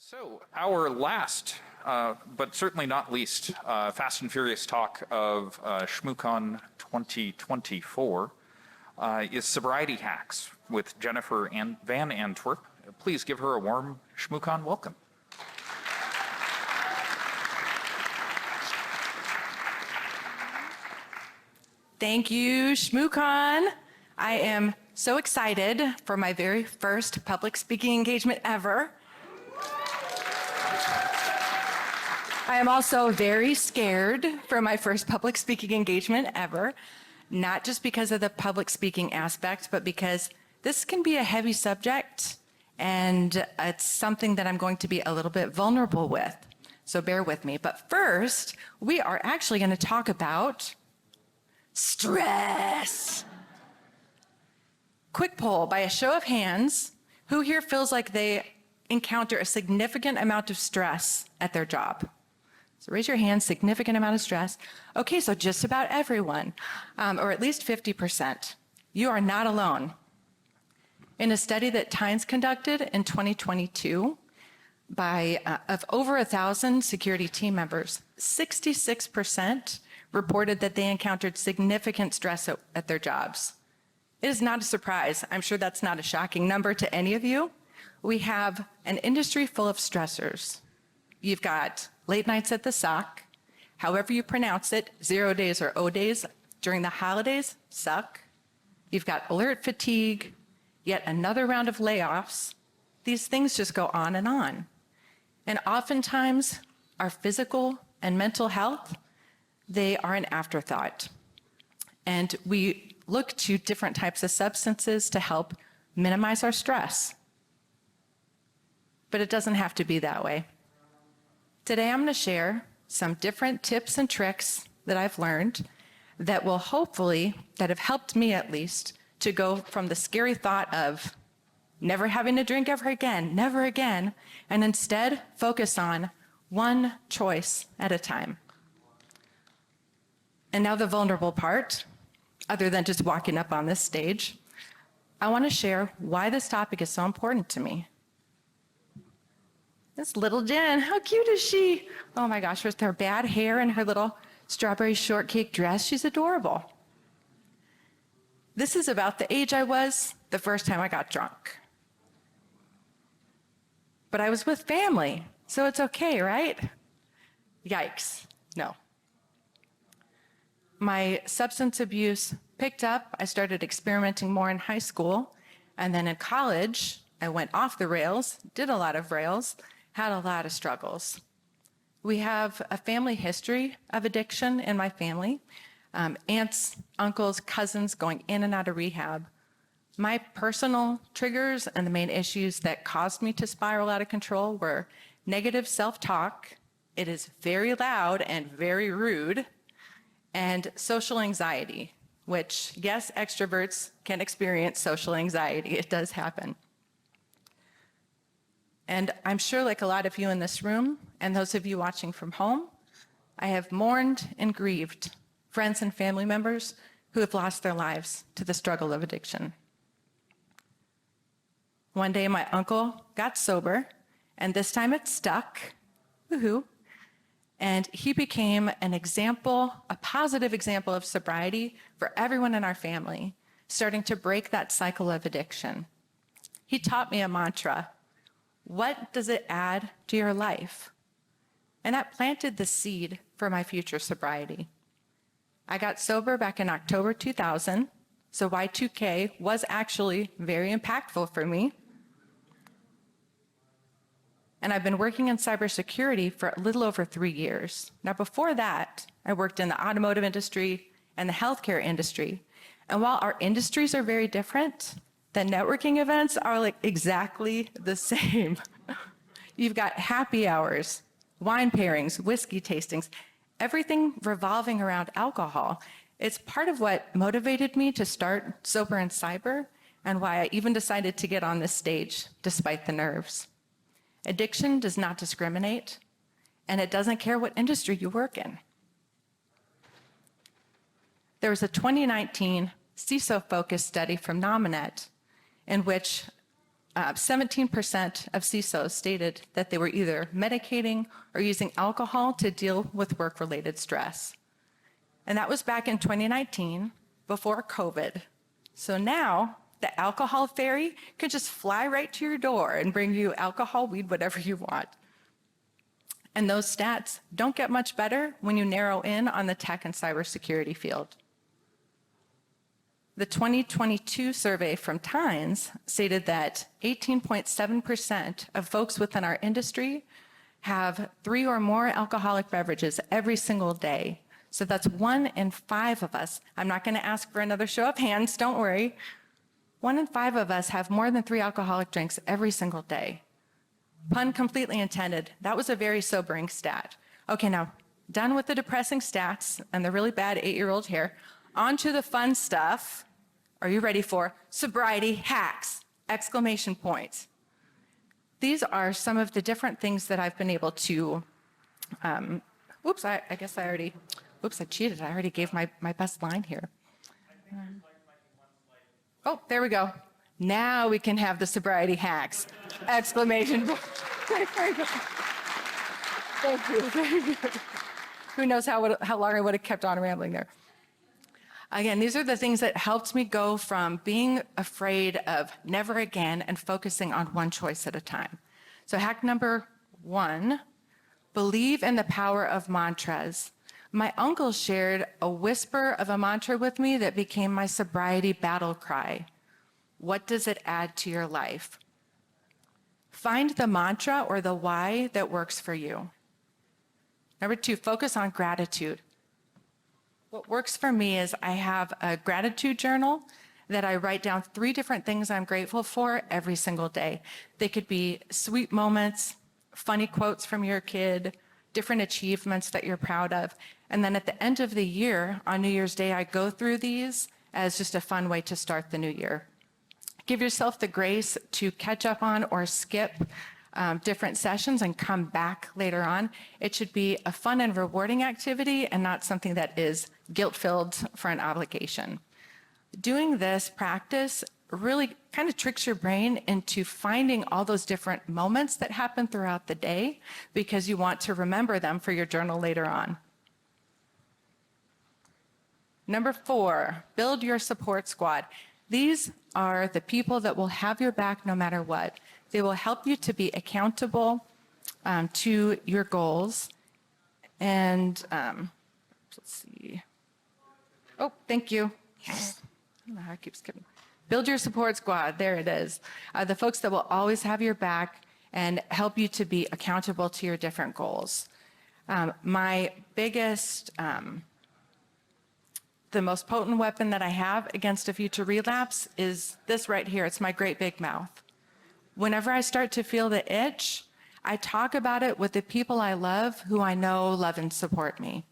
So our last, but certainly not least, Fast and Furious talk of Shmoocon 2024 is Sobriety Hacks with JenniferVanAntwerp. Please give her a warm Shmoocon welcome. Thank you, ShmooCon. I am so excited for my very first public speaking engagement ever. I am also very scared for my first public speaking engagement ever, not just because of the public speaking aspect, but because this can be a heavy subject and it's something that I'm going to be a little bit vulnerable with. So bear with me. But first, we are actually going to talk about stress. Quick poll by a show of hands, who here feels like they encounter a significant amount of stress at their job? So raise your hand, significant amount of stress. Okay, so just about everyone, or at least 50%. You are not alone. In a study that Tynes conducted in 2022, of over 1,000 security team members, 66% reported that they encountered significant stress at their jobs. It is not a surprise. I'm sure that's not a shocking number to any of you. We have an industry full of stressors. You've got late nights at the sock, however you pronounce it, 0 days or O days during the holidays, suck. You've got alert fatigue, yet another round of layoffs. These things just go on. And oftentimes, our physical and mental health, they are an afterthought. And we look to different types of substances to help minimize our stress. But it doesn't have to be that way. Today, I'm going to share some different tips and tricks that I've learned that will hopefully, that have helped me at least, to go from the scary thought of never having to drink ever again, never again, and instead focus on one choice at a time. And now the vulnerable part, other than just walking up on this stage, I want to share why this topic is so important to me. This little Jen, how cute is she? Oh my gosh, with her bad hair and her little strawberry shortcake dress, she's adorable. This is about the age I was the first time I got drunk. But I was with family, so it's okay, right? Yikes, no. My substance abuse picked up. I started experimenting more in high school. And then in college, I went off the rails, did a lot of rails, had a lot of struggles. We have a family history of addiction in my family. Aunts, uncles, cousins going in and out of rehab. My personal triggers and the main issues that caused me to spiral out of control were negative self-talk. It is very loud and very rude. And social anxiety, which, yes, extroverts can experience social anxiety. It does happen. And I'm sure, like a lot of you in this room, and those of you watching from home, I have mourned and grieved friends and family members who have lost their lives to the struggle of addiction. One day, my uncle got sober, and this time it stuck. Woohoo. And he became an example, a positive example of sobriety for everyone in our family, starting to break that cycle of addiction. He taught me a mantra: what does it add to your life? And that planted the seed for my future sobriety. I got sober back in October 2000, so Y2K was actually very impactful for me. And I've been working in cybersecurity for a little over 3 years. Now, before that, I worked in the automotive industry and the healthcare industry. And while our industries are very different, the networking events are like exactly the same. You've got happy hours, wine pairings, whiskey tastings, everything revolving around alcohol. It's part of what motivated me to start Sober and Cyber, and why I even decided to get on this stage despite the nerves. Addiction does not discriminate, and it doesn't care what industry you work in. There was a 2019 CISO-focused study from Nominet in which 17% of CISOs stated that they were either medicating or using alcohol to deal with work-related stress. And that was back in 2019, before COVID. So now, the alcohol fairy could just fly right to your door and bring you alcohol, weed, whatever you want. And those stats don't get much better when you narrow in on the tech and cybersecurity field. The 2022 survey from Times stated that 18.7% of folks within our industry have 3 or more alcoholic beverages every single day. So that's 1 in 5 of us. I'm not going to ask for another show of hands, don't worry. 1 in 5 of us have more than 3 alcoholic drinks every single day. Pun completely intended. That was a very sobering stat. Okay, now, done with the depressing stats and the really bad 8-year-old hair, on to the fun stuff. Are you ready for sobriety hacks? Exclamation points. These are some of the different things that I've been able to, I guess I already, I cheated. I already gave my best line here. Oh, there we go. Now we can have the sobriety hacks. Exclamation point. Thank you. Who knows how long I would have kept on rambling there. Again, these are the things that helped me go from being afraid of never again and focusing on one choice at a time. So hack number 1, believe in the power of mantras. My uncle shared a whisper of a mantra with me that became my sobriety battle cry. What does it add to your life? Find the mantra or the why that works for you. Number 2, focus on gratitude. What works for me is I have a gratitude journal that I write down 3 different things I'm grateful for every single day. They could be sweet moments, funny quotes from your kid, different achievements that you're proud of. And then at the end of the year, on New Year's Day, I go through these as just a fun way to start the new year. Give yourself the grace to catch up on or skip different sessions and come back later on. It should be a fun and rewarding activity and not something that is guilt-filled for an obligation. Doing this practice really kind of tricks your brain into finding all those different moments that happen throughout the day because you want to remember them for your journal later on. Number 4, build your support squad. These are the people that will have your back no matter what. They will help you to be accountable to your goals. And let's see. Oh, thank you. I don't know how I keep skipping. Build your support squad. There it is. The folks that will always have your back and help you to be accountable to your different goals. My biggest, the most potent weapon that I have against a future relapse is this right here. It's my great big mouth. Whenever I start to feel the itch, I talk about it with the people I love who I know love and support me.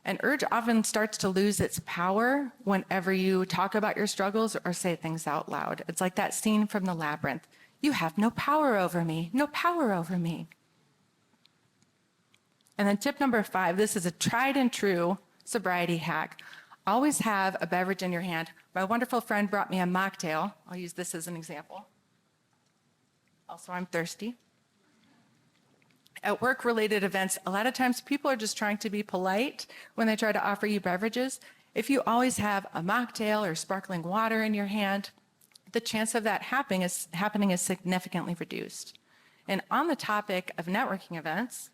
An urge often starts to lose its power whenever you talk about your struggles or say things out loud. It's like that scene from The Labyrinth. You have no power over me, no power over me. And then tip number 5, this is a tried and true sobriety hack. Always have a beverage in your hand. My wonderful friend brought me a mocktail. I'll use this as an example. Also, I'm thirsty. At work-related events, a lot of times people are just trying to be polite when they try to offer you beverages. If you always have a mocktail or sparkling water in your hand, the chance of that happening is significantly reduced. And on the topic of networking events,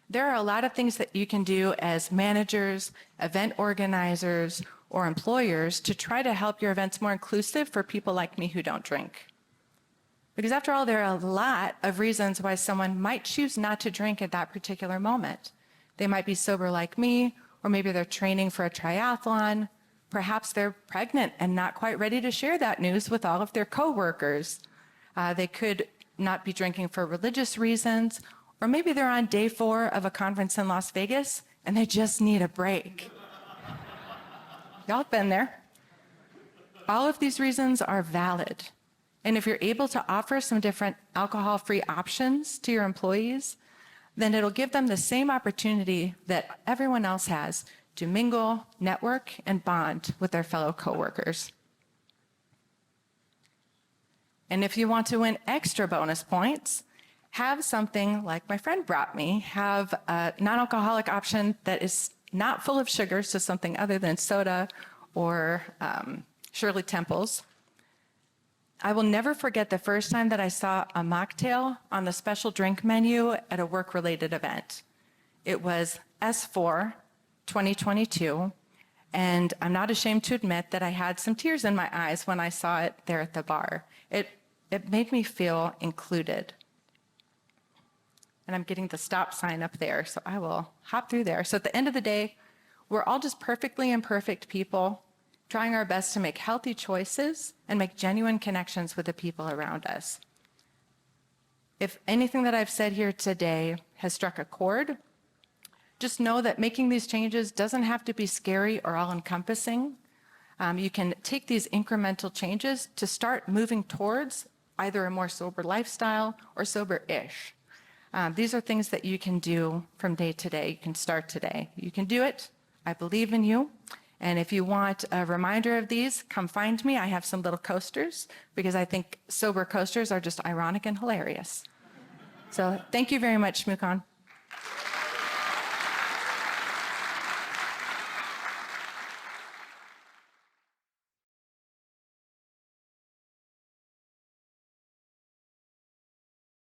there are a lot of things that you can do as managers, event organizers, or employers to try to help your events more inclusive for people like me who don't drink. Because after all, there are a lot of reasons why someone might choose not to drink at that particular moment. They might be sober like me, or maybe they're training for a triathlon. Perhaps they're pregnant and not quite ready to share that news with all of their coworkers. They could not be drinking for religious reasons, or maybe they're on day 4 of a conference in Las Vegas and they just need a break. Y'all have been there. All of these reasons are valid. And if you're able to offer some different alcohol-free options to your employees, then it'll give them the same opportunity that everyone else has to mingle, network, and bond with their fellow coworkers. And if you want to win extra bonus points, have something like my friend brought me, have a non-alcoholic option that is not full of sugar, so something other than soda or Shirley Temples. I will never forget the first time that I saw a mocktail on the special drink menu at a work-related event. It was S4 2022, and I'm not ashamed to admit that I had some tears in my eyes when I saw it there at the bar. It made me feel included. And I'm getting the stop sign up there, so I will hop through there. So at the end of the day, we're all just perfectly imperfect people trying our best to make healthy choices and make genuine connections with the people around us. If anything that I've said here today has struck a chord, just know that making these changes doesn't have to be scary or all-encompassing. You can take these incremental changes to start moving towards either a more sober lifestyle or sober-ish. These are things that you can do from day to day. You can start today. You can do it. I believe in you. And if you want a reminder of these, come find me. I have some little coasters because I think sober coasters are just ironic and hilarious. So thank you very much, ShmooCon.